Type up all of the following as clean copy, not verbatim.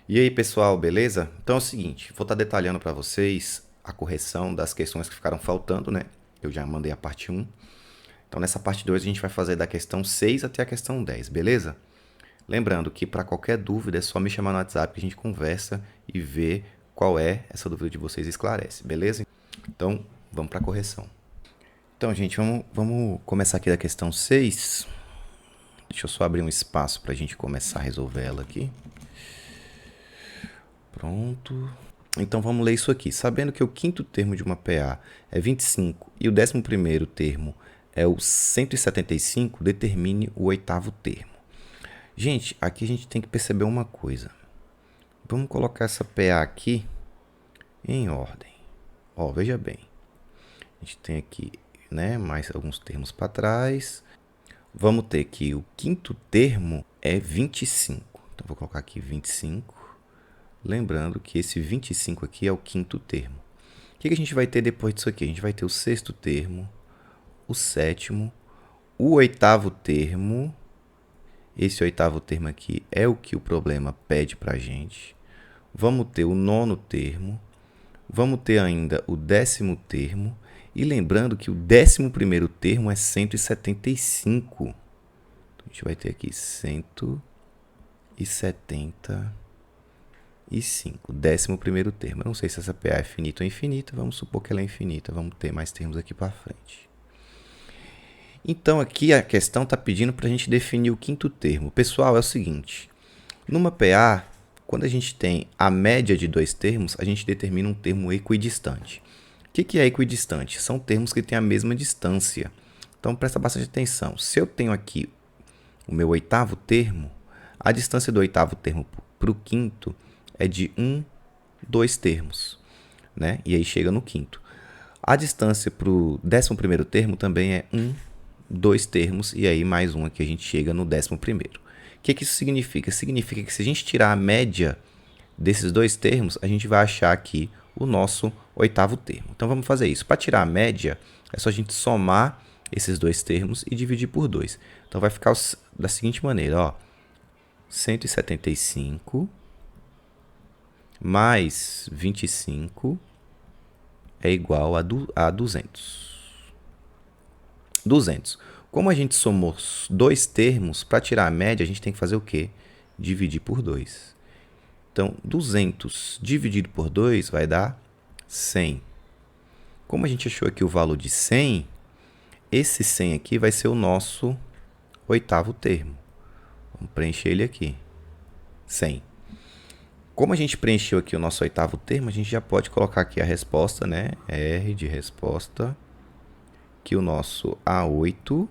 E aí, pessoal, beleza? Então é o seguinte, vou estar detalhando para vocês a correção das questões que ficaram faltando, né? Eu já mandei a parte um. Então nessa parte 2 a gente vai fazer da questão 6 até a questão 10, beleza? Lembrando que para qualquer dúvida é só me chamar no WhatsApp que a gente conversa e vê qual é essa dúvida de vocês e esclarece, beleza? Então vamos para a correção. Então, gente, vamos começar aqui da questão 6. Deixa eu só abrir um espaço para a gente começar a resolver ela aqui. Pronto. Então vamos ler isso aqui. Sabendo que o quinto termo de uma PA é 25 e o 11º termo é o 175, determine o oitavo termo. Gente, aqui a gente tem que perceber uma coisa. Vamos colocar essa PA aqui em ordem. Ó, veja bem. A gente tem aqui, né, mais alguns termos para trás. Vamos ter que o quinto termo é 25. Então vou colocar aqui 25. Lembrando que esse 25 aqui é o quinto termo. O que a gente vai ter depois disso aqui? A gente vai ter o sexto termo, o sétimo, o oitavo termo. Esse oitavo termo aqui é o que o problema pede para a gente. Vamos ter o nono termo. Vamos ter ainda o 10º termo. E lembrando que o 11º termo é 175. Então, a gente vai ter aqui 175. 11º termo. Eu não sei se essa PA é finita ou infinita. Vamos supor que ela é infinita. Vamos ter mais termos aqui para frente. Então, aqui a questão está pedindo para a gente definir o quinto termo. Pessoal, é o seguinte. Numa PA, quando a gente tem a média de dois termos, a gente determina um termo equidistante. O que é equidistante? São termos que têm a mesma distância. Então, presta bastante atenção. Se eu tenho aqui o meu oitavo termo, a distância do oitavo termo para o quinto é de 2 termos, né? E aí chega no quinto. A distância para o 11º termo também é 2 termos, e aí mais um aqui a gente chega no 11º. O que isso significa? Significa que se a gente tirar a média desses dois termos, a gente vai achar aqui o nosso oitavo termo. Então vamos fazer isso. Para tirar a média, é só a gente somar esses dois termos e dividir por 2. Então vai ficar da seguinte maneira, ó. 175 mais 25 é igual a 200. 200. Como a gente somou dois termos, para tirar a média, a gente tem que fazer o quê? Dividir por 2. Então, 200 dividido por 2 vai dar 100. Como a gente achou aqui o valor de 100, esse 100 aqui vai ser o nosso oitavo termo. Vamos preencher ele aqui. 100. Como a gente preencheu aqui o nosso oitavo termo, a gente já pode colocar aqui a resposta, né? R de resposta, que o nosso A8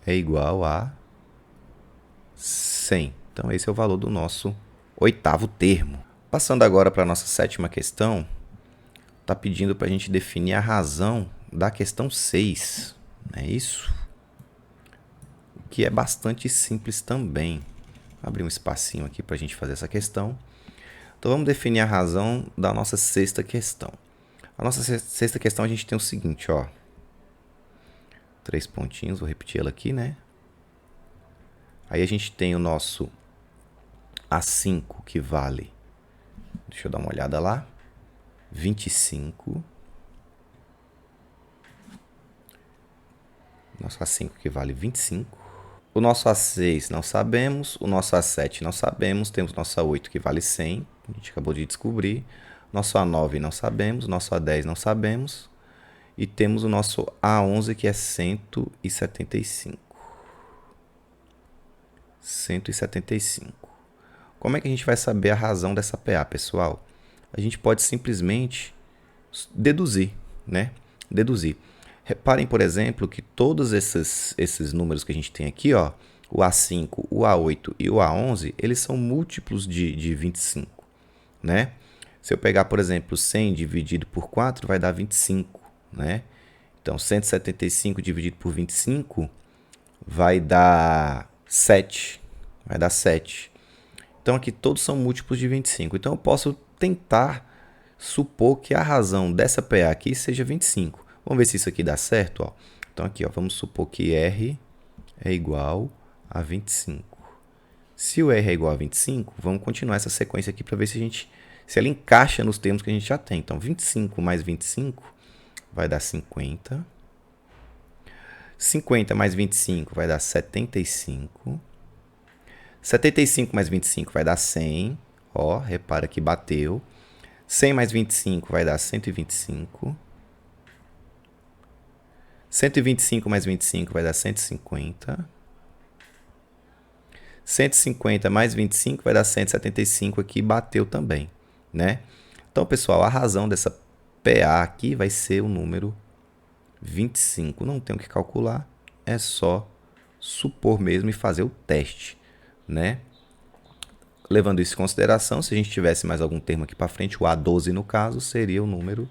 é igual a 100. Então, esse é o valor do nosso oitavo termo. Passando agora para a nossa sétima questão, está pedindo para a gente definir a razão da questão 6. Não é isso? O que é bastante simples também. Vou abrir um espacinho aqui para a gente fazer essa questão. Então, vamos definir a razão da nossa sexta questão. A nossa sexta questão a gente tem o seguinte, ó. 3 pontinhos, vou repetir ela aqui, né? Aí a gente tem o nosso A5, que vale, deixa eu dar uma olhada lá, 25. Nosso A5 que vale 25. O nosso A6 não sabemos, o nosso A7 não sabemos, temos nosso A8 que vale 100, a gente acabou de descobrir. Nosso A9 não sabemos, nosso A10 não sabemos. E temos o nosso A11 que é 175. 175. Como é que a gente vai saber a razão dessa PA, pessoal? A gente pode simplesmente deduzir, né? Deduzir. Reparem, por exemplo, que todos esses números que a gente tem aqui, ó, o A5, o A8 e o A11, eles são múltiplos de 25, né? Se eu pegar, por exemplo, 100 dividido por 4, vai dar 25, né? Então, 175 dividido por 25 vai dar 7. Vai dar 7. Então, aqui todos são múltiplos de 25. Então, eu posso tentar supor que a razão dessa PA aqui seja 25. Vamos ver se isso aqui dá certo, ó. Então, aqui, ó, vamos supor que R é igual a 25. Se o R é igual a 25, vamos continuar essa sequência aqui para ver se ela encaixa nos termos que a gente já tem. Então, 25 mais 25 vai dar 50. 50 mais 25 vai dar 75. 75 mais 25 vai dar 100. Ó, repara que bateu. 100 mais 25 vai dar 125. 125 mais 25 vai dar 150. 150 mais 25 vai dar 175 aqui, bateu também, né? Então, pessoal, a razão dessa PA aqui vai ser o número 25. Não tem o que calcular, é só supor mesmo e fazer o teste, né? Levando isso em consideração, se a gente tivesse mais algum termo aqui para frente, o A12 no caso, seria o número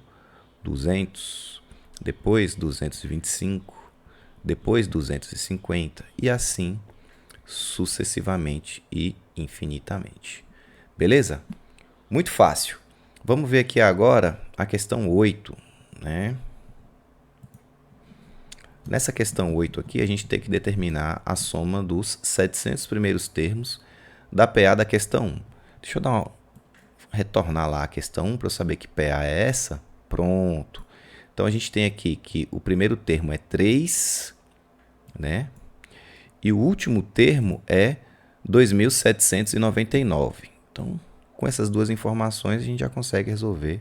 200, depois 225, depois 250 e assim sucessivamente e infinitamente. Beleza? Muito fácil. Vamos ver aqui agora a questão 8, né? Nessa questão 8 aqui, a gente tem que determinar a soma dos 700 primeiros termos da PA da questão 1. Deixa eu retornar lá a questão 1 para eu saber que PA é essa. Pronto. Então, a gente tem aqui que o primeiro termo é 3, né? E o último termo é 2.799. Então, com essas duas informações, a gente já consegue resolver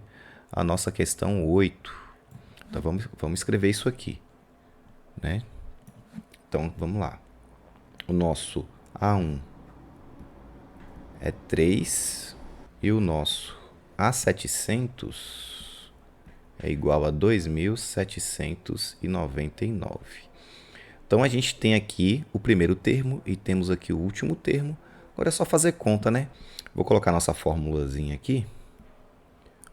a nossa questão 8. Então, vamos escrever isso aqui, né? Então, vamos lá. O nosso A1 é 3 e o nosso A700 é igual a 2.799. Então, a gente tem aqui o primeiro termo e temos aqui o último termo. Agora é só fazer conta, né? Vou colocar nossa formulazinha aqui.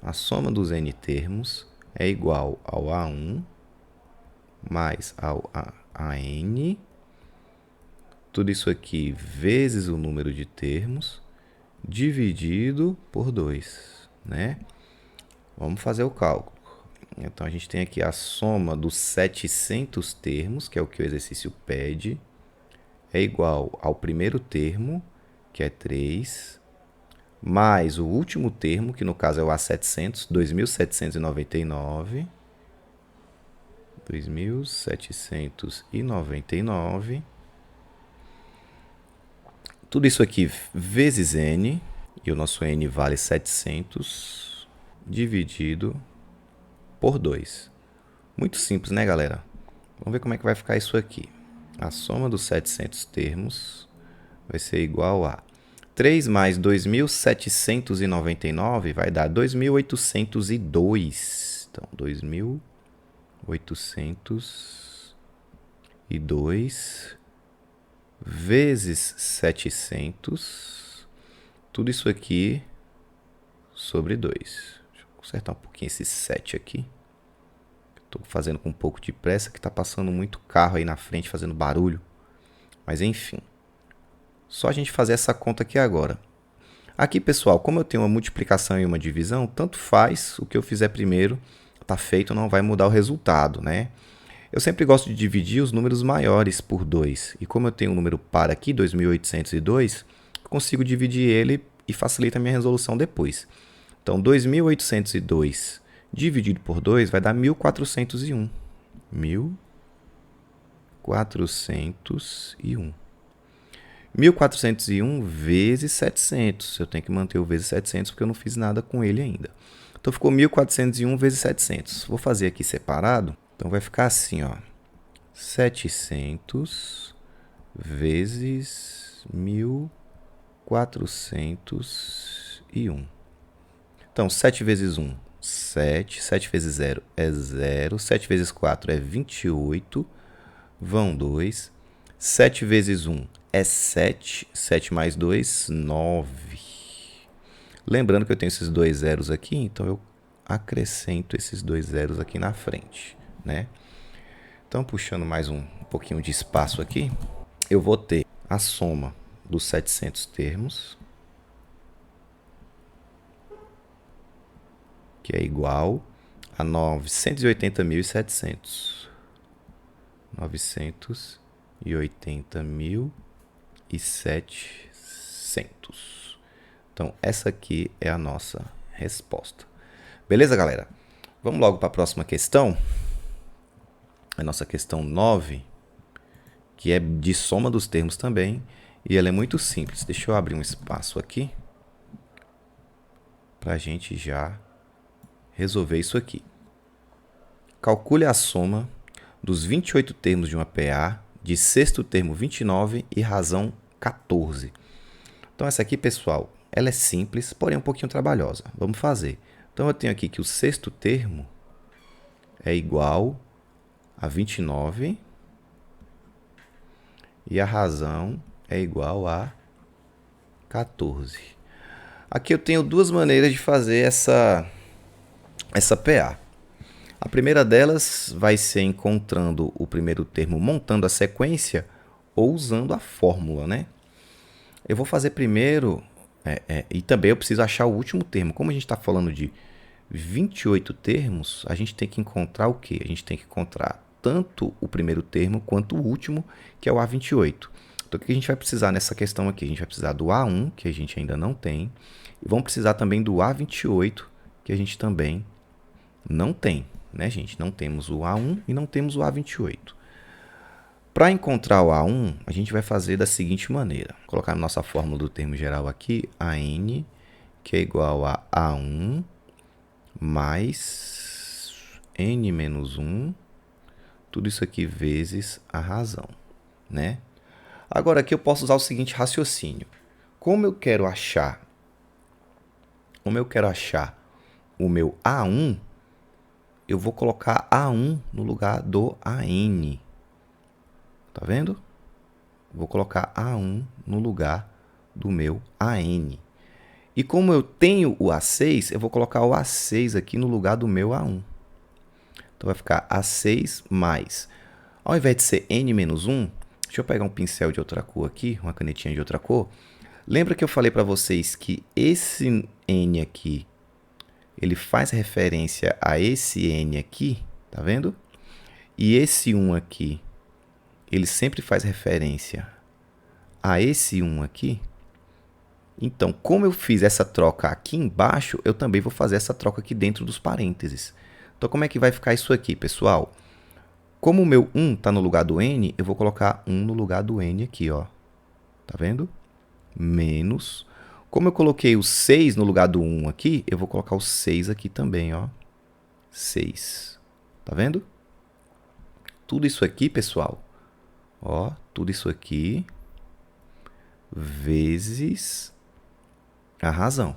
A soma dos n termos é igual ao A1 mais ao AN. Tudo isso aqui vezes o número de termos dividido por 2, né? Vamos fazer o cálculo. Então, a gente tem aqui a soma dos 700 termos, que é o que o exercício pede, é igual ao primeiro termo, que é 3, mais o último termo, que no caso é o A700, 2.799. 2.799. Tudo isso aqui vezes n, e o nosso n vale 700, dividido por 2. Muito simples, né, galera? Vamos ver como é que vai ficar isso aqui. A soma dos 700 termos vai ser igual a 3 mais 2.799 vai dar 2.802. Então, 2.802 vezes 700. Tudo isso aqui sobre 2. Deixa eu consertar um pouquinho esse 7 aqui. Estou fazendo com um pouco de pressa, que está passando muito carro aí na frente, fazendo barulho. Mas enfim. Só a gente fazer essa conta aqui agora. Aqui, pessoal, como eu tenho uma multiplicação e uma divisão, tanto faz o que eu fizer primeiro, está feito, não vai mudar o resultado, né? Eu sempre gosto de dividir os números maiores por 2. E como eu tenho um número par aqui, 2.802, eu consigo dividir ele e facilita a minha resolução depois. Então, 2.802 dividido por 2 vai dar 1.401. 1.401. 1.401 vezes 700. Eu tenho que manter o vezes 700 porque eu não fiz nada com ele ainda. Então, ficou 1.401 vezes 700. Vou fazer aqui separado. Então, vai ficar assim, ó. 700 vezes 1.401. Então, 7 vezes 1, 7. 7 vezes 0 é 0. 7 vezes 4 é 28. Vão 2. 7 vezes 1 é 7. 7 mais 2, 9. Lembrando que eu tenho esses dois zeros aqui, então eu acrescento esses dois zeros aqui na frente, né? Então, puxando mais um pouquinho de espaço aqui, eu vou ter a soma dos 700 termos, que é igual a 980.700. 980.700. 800. Então, essa aqui é a nossa resposta. Beleza, galera? Vamos logo para a próxima questão. A nossa questão 9, que é de soma dos termos também. E ela é muito simples. Deixa eu abrir um espaço aqui para a gente já resolver isso aqui. Calcule a soma dos 28 termos de uma PA, de sexto termo 29 e razão 14. Então, essa aqui, pessoal, ela é simples, porém um pouquinho trabalhosa. Vamos fazer. Então, eu tenho aqui que o sexto termo é igual a 29 e a razão é igual a 14. Aqui eu tenho duas maneiras de fazer essa PA. A primeira delas vai ser encontrando o primeiro termo, montando a sequência ou usando a fórmula, né? Eu vou fazer primeiro, e também eu preciso achar o último termo. Como a gente está falando de 28 termos, a gente tem que encontrar o quê? A gente tem que encontrar tanto o primeiro termo quanto o último, que é o A28. Então, o que a gente vai precisar nessa questão aqui? A gente vai precisar do A1, que a gente ainda não tem, e vamos precisar também do A28, que a gente também não tem, né, gente? Não temos o A1 e não temos o A28. Para encontrar o A1, a gente vai fazer da seguinte maneira. Vou colocar na nossa fórmula do termo geral aqui, AN, que é igual a A1 mais N menos 1, tudo isso aqui vezes a razão, né? Agora aqui eu posso usar o seguinte raciocínio. Como eu quero achar o meu A1, eu vou colocar A1 no lugar do AN. Tá vendo? Vou colocar A1 no lugar do meu AN. E como eu tenho o A6, eu vou colocar o A6 aqui no lugar do meu A1. Então vai ficar A6 mais. Ao invés de ser N menos 1, deixa eu pegar um pincel de outra cor aqui, uma canetinha de outra cor. Lembra que eu falei para vocês que esse N aqui, ele faz referência a esse N aqui, tá vendo? E esse 1 aqui, ele sempre faz referência a esse 1 aqui. Então, como eu fiz essa troca aqui embaixo, eu também vou fazer essa troca aqui dentro dos parênteses. Então, como é que vai ficar isso aqui, pessoal? Como o meu 1 está no lugar do N, eu vou colocar 1 no lugar do N aqui, ó. Tá vendo? Menos. Como eu coloquei o 6 no lugar do 1 aqui, eu vou colocar o 6 aqui também, ó. 6. Tá vendo? Tudo isso aqui, pessoal, ó, tudo isso aqui vezes a razão.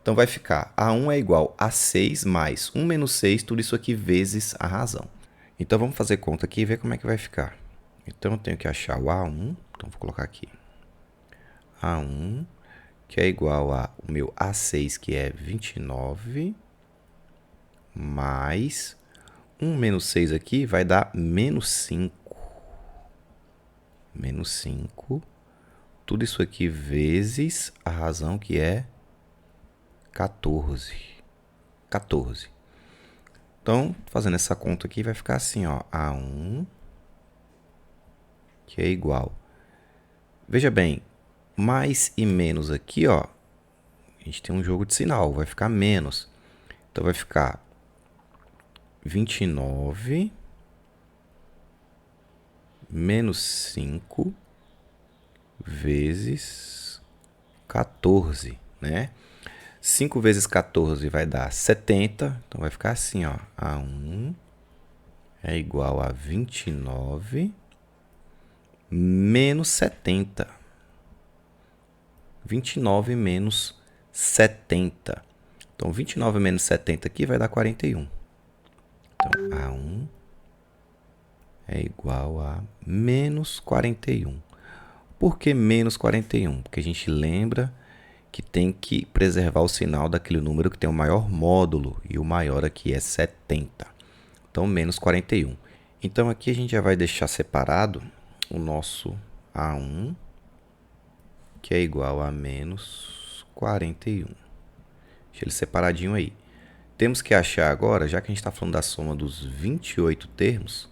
Então, vai ficar A1 é igual a 6 mais 1 menos 6, tudo isso aqui vezes a razão. Então, vamos fazer conta aqui e ver como é que vai ficar. Então, eu tenho que achar o A1, então vou colocar aqui. A1, que é igual a o meu A6, que é 29, mais 1 menos 6 aqui vai dar menos 5. Menos 5. Tudo isso aqui vezes a razão, que é 14. 14. Então, fazendo essa conta aqui, vai ficar assim, ó. A1, que é igual. Veja bem, mais e menos aqui, ó. A gente tem um jogo de sinal, vai ficar menos. Então, vai ficar 29 menos 5 vezes 14, né? 5 vezes 14 vai dar 70, então vai ficar assim, ó. A1 é igual a 29 menos 70. 29 menos 70. Então, 29 menos 70 aqui vai dar 41. Então, A1 é igual a menos 41. Por que menos 41? Porque a gente lembra que tem que preservar o sinal daquele número que tem o maior módulo, e o maior aqui é 70. Então, menos 41. Então, aqui a gente já vai deixar separado o nosso A1, que é igual a menos 41. Deixa ele separadinho aí. Temos que achar agora, já que a gente está falando da soma dos 28 termos,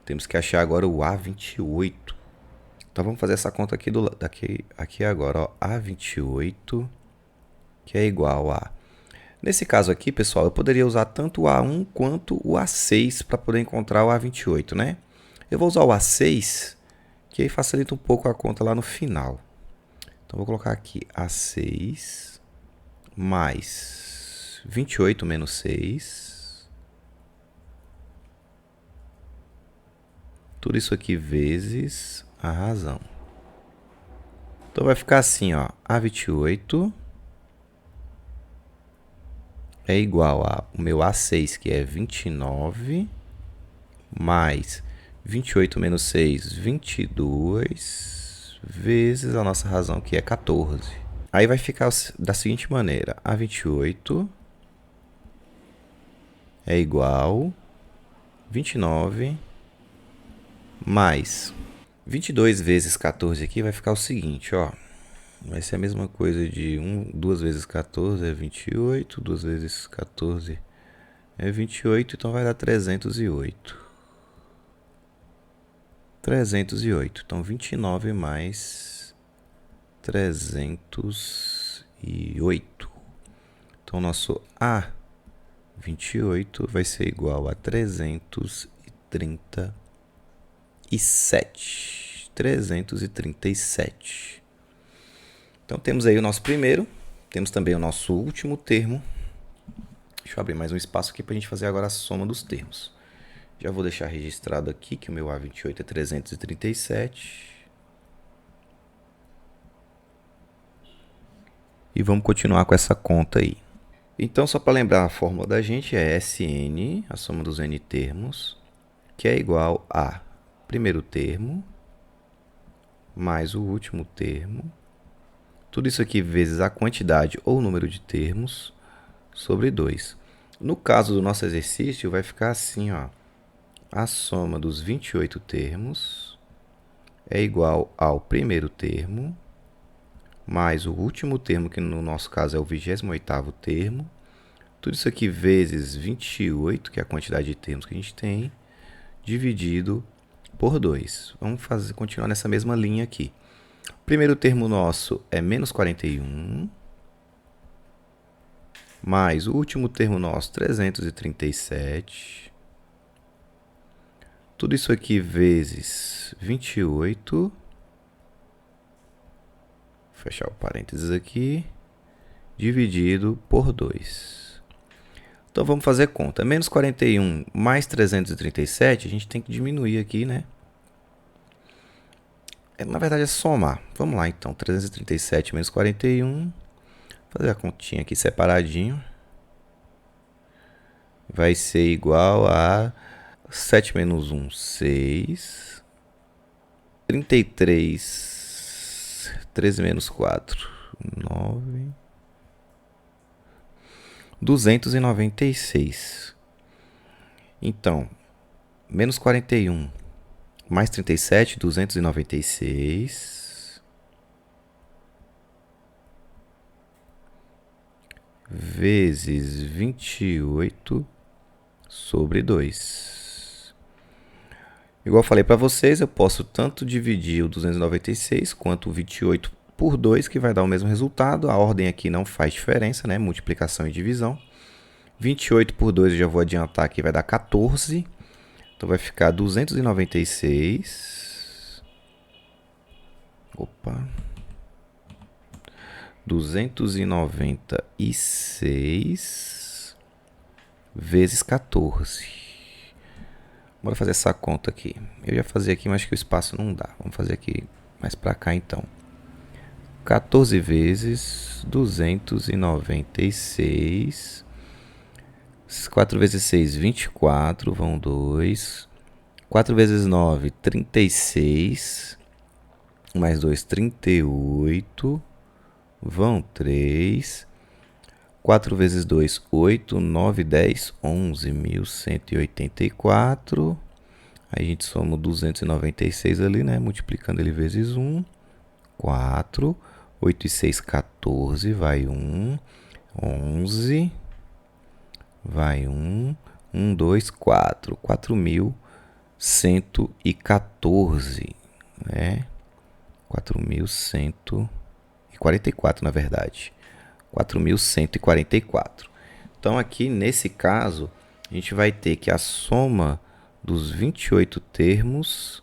temos que achar agora o A28. Então vamos fazer essa conta aqui agora, ó, A28, que é igual a... Nesse caso aqui, pessoal, eu poderia usar tanto o A1 quanto o A6 para poder encontrar o A28, né? Eu vou usar o A6, que aí facilita um pouco a conta lá no final. Então vou colocar aqui A6 mais 28 menos 6. Tudo isso aqui vezes a razão. Então vai ficar assim, ó, A28 é igual ao meu A6, que é 29, mais 28 menos 6, 22, vezes a nossa razão, que é 14. Aí vai ficar da seguinte maneira: A28 é igual 29 mais 22 vezes 14 aqui vai ficar o seguinte, ó. Vai ser a mesma coisa de 2 vezes 14 é 28, 2 vezes 14 é 28, então vai dar 308. 308, então 29 mais 308. Então nosso A28 vai ser igual a 337. 337. Então temos aí o nosso primeiro, temos também o nosso último termo. Deixa eu abrir mais um espaço aqui para a gente fazer agora a soma dos termos. Já vou deixar registrado aqui que o meu A28 é 337. E vamos continuar com essa conta aí. Então, só para lembrar, a fórmula da gente é Sn, a soma dos n termos, que é igual a primeiro termo mais o último termo. Tudo isso aqui vezes a quantidade ou número de termos sobre 2. No caso do nosso exercício, vai ficar assim, ó. A soma dos 28 termos é igual ao primeiro termo mais o último termo, que no nosso caso é o 28º termo. Tudo isso aqui vezes 28, que é a quantidade de termos que a gente tem, dividido por 2. Vamos continuar nessa mesma linha aqui. O primeiro termo nosso é menos 41, mais o último termo nosso, 337. Tudo isso aqui vezes 28. Fechar o parênteses aqui. Dividido por 2. Então vamos fazer conta. Menos 41 mais 337, a gente tem que diminuir aqui, né? Na verdade é somar. Vamos lá então. 337 menos 41. Fazer a continha aqui separadinho. Vai ser igual a 7 menos 1, 6. 33. 13 menos 4, 9. 296. Então, menos 41 mais 37, 296. Vezes 28 sobre 2. Igual eu falei para vocês, eu posso tanto dividir o 296 quanto o 28 por 2, que vai dar o mesmo resultado. A ordem aqui não faz diferença, né? Multiplicação e divisão. 28 por 2 eu já vou adiantar que vai dar 14. Então vai ficar 296. Opa. 296 vezes 14. Bora fazer essa conta aqui. Eu ia fazer aqui, mas que o espaço não dá. Vamos fazer aqui mais para cá então. 14 vezes 296. 4 vezes 6, 24. Vão 2. 4 vezes 9, 36. Mais 2, 38. Vão 3. 4 vezes 2, 8. 9, 10, 11. 1.184. Aí a gente soma o 296 ali, né? Multiplicando ele vezes 1. 4. 8 e 6, 14. Vai 1. 11. Vai 1. 1, 2, 4. 4.114, né? 4.144, na verdade. 4.144. Então, aqui, nesse caso, a gente vai ter que a soma dos 28 termos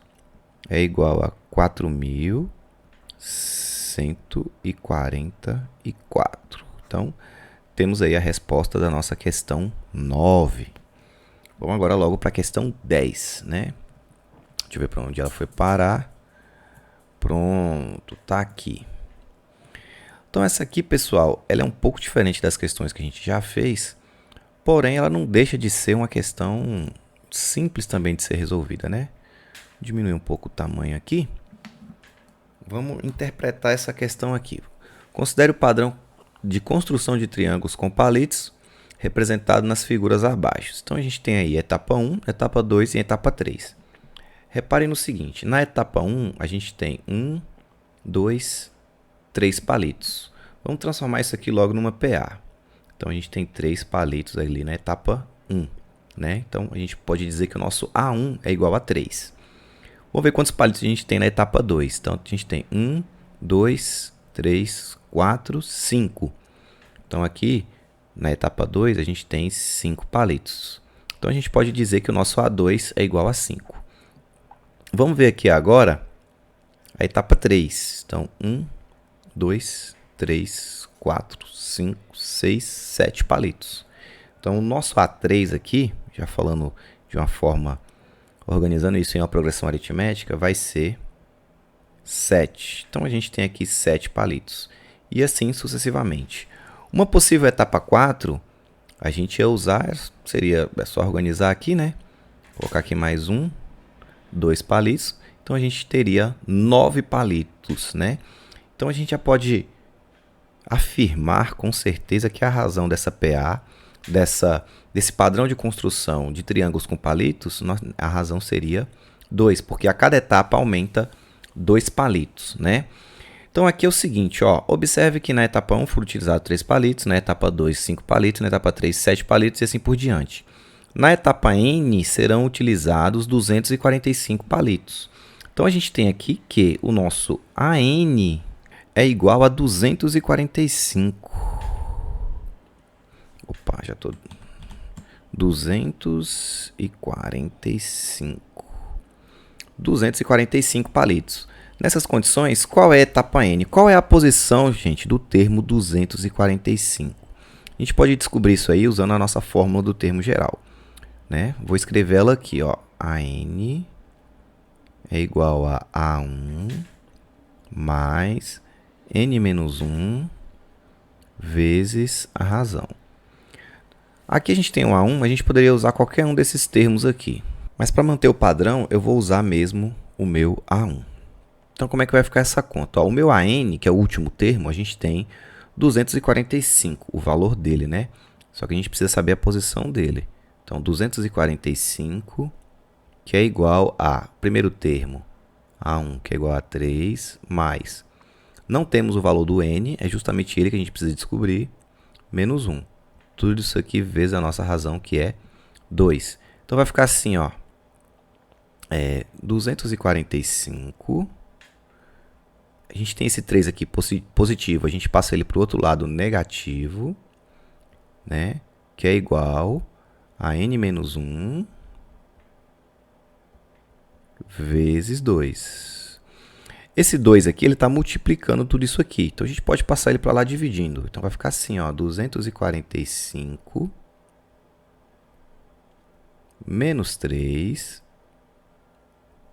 é igual a 4.144. Então, temos aí a resposta da nossa questão 9. Vamos agora logo para a questão 10, né? Deixa eu ver para onde ela foi parar. Pronto, tá aqui. Então essa aqui, pessoal, ela é um pouco diferente das questões que a gente já fez, porém ela não deixa de ser uma questão simples também de ser resolvida, né? Diminuir um pouco o tamanho aqui. Vamos interpretar essa questão aqui. Considere o padrão de construção de triângulos com palitos representado nas figuras abaixo. Então a gente tem aí etapa 1, etapa 2 e etapa 3. Reparem no seguinte, na etapa 1 a gente tem 1, 2, 3 palitos. Vamos transformar isso aqui logo numa PA. Então a gente tem 3 palitos ali na etapa 1, né? Então a gente pode dizer que o nosso A1 é igual a 3. Vamos ver quantos palitos a gente tem na etapa 2. Então a gente tem 1, 2, 3, 4, 5. Então aqui na etapa 2 a gente tem 5 palitos. Então a gente pode dizer que o nosso A2 é igual a 5. Vamos ver aqui agora a etapa 3. Então 1, 2, 3, 4, 5, 6, 7 palitos. Então o nosso A3 aqui, já falando de uma forma, organizando isso em uma progressão aritmética, vai ser 7. Então a gente tem aqui 7 palitos. E assim sucessivamente. Uma possível etapa 4, a gente ia usar, é só organizar aqui, né? Colocar aqui mais 1, 2 palitos. Então a gente teria 9 palitos, né? Então a gente já pode afirmar com certeza que a razão dessa PA, desse padrão de construção de triângulos com palitos, a razão seria 2, porque a cada etapa aumenta 2 palitos, né? Então aqui é o seguinte, ó, observe que na etapa 1 foram utilizados 3 palitos, na etapa 2 5 palitos, na etapa 3 7 palitos e assim por diante. Na etapa N serão utilizados 245 palitos. Então a gente tem aqui que o nosso AN é igual a 245. Opa, já tô... 245 palitos. Nessas condições, qual é a etapa N? Qual é a posição, gente, do termo 245? A gente pode descobrir isso aí usando a nossa fórmula do termo geral, né? Vou escrever ela aqui, ó. AN é igual a A1 mais N-1 vezes a razão. Aqui a gente tem um A1, a gente poderia usar qualquer um desses termos aqui. Mas para manter o padrão, eu vou usar mesmo o meu A1. Então, como é que vai ficar essa conta? Ó, o meu AN, que é o último termo, a gente tem 245, o valor dele, né? Só que a gente precisa saber a posição dele. Então, 245, que é igual a, primeiro termo, A1, que é igual a 3, mais. Não temos o valor do N, é justamente ele que a gente precisa descobrir, menos 1. Tudo isso aqui vezes a nossa razão, que é 2. Então, vai ficar assim, ó. 245... A gente tem esse 3 aqui positivo, a gente passa ele para o outro lado negativo, né? Que é igual a N-1 vezes 2. Esse 2 aqui, ele está multiplicando tudo isso aqui. Então, a gente pode passar ele para lá dividindo. Então, vai ficar assim, ó, 245 menos 3...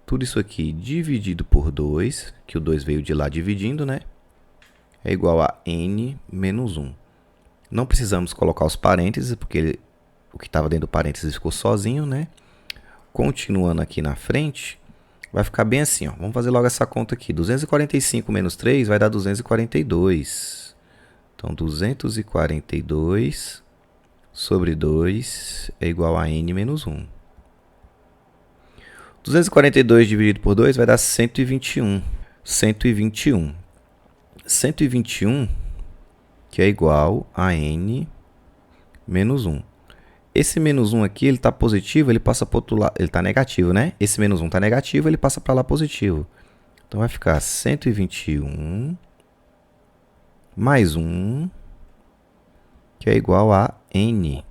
Tudo isso aqui dividido por 2, que o 2 veio de lá dividindo, né? É igual a N menos 1. Não precisamos colocar os parênteses, porque o que estava dentro do parênteses ficou sozinho, né? Continuando aqui na frente, vai ficar bem assim, ó. Vamos fazer logo essa conta aqui. 245 menos 3 vai dar 242. Então, 242 sobre 2 é igual a N menos 1. 242 dividido por 2 vai dar 121. 121. 121, que é igual a N menos 1. Esse menos 1 aqui, ele está positivo, ele passa para o outro lado. Ele está negativo, né? Esse menos 1 está negativo, ele passa para lá positivo. Então vai ficar 121 mais 1, que é igual a n.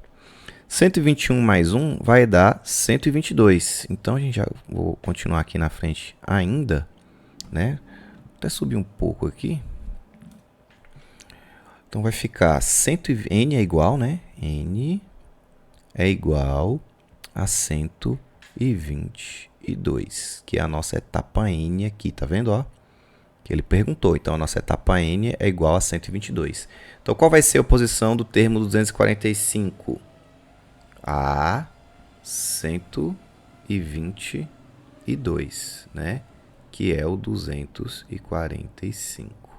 121 mais 1 vai dar 122. Então, a gente já vou continuar aqui na frente ainda, né? Vou até subir um pouco aqui. Então, vai ficar n é igual, né? N é igual a 122, que é a nossa etapa n aqui, tá vendo, ó? Que ele perguntou. Então, a nossa etapa n é igual a 122. Então, qual vai ser a posição do termo 245? A 122, né? Que é o 245.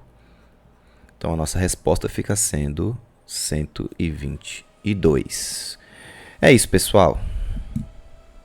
Então, a nossa resposta fica sendo 122. É isso, pessoal.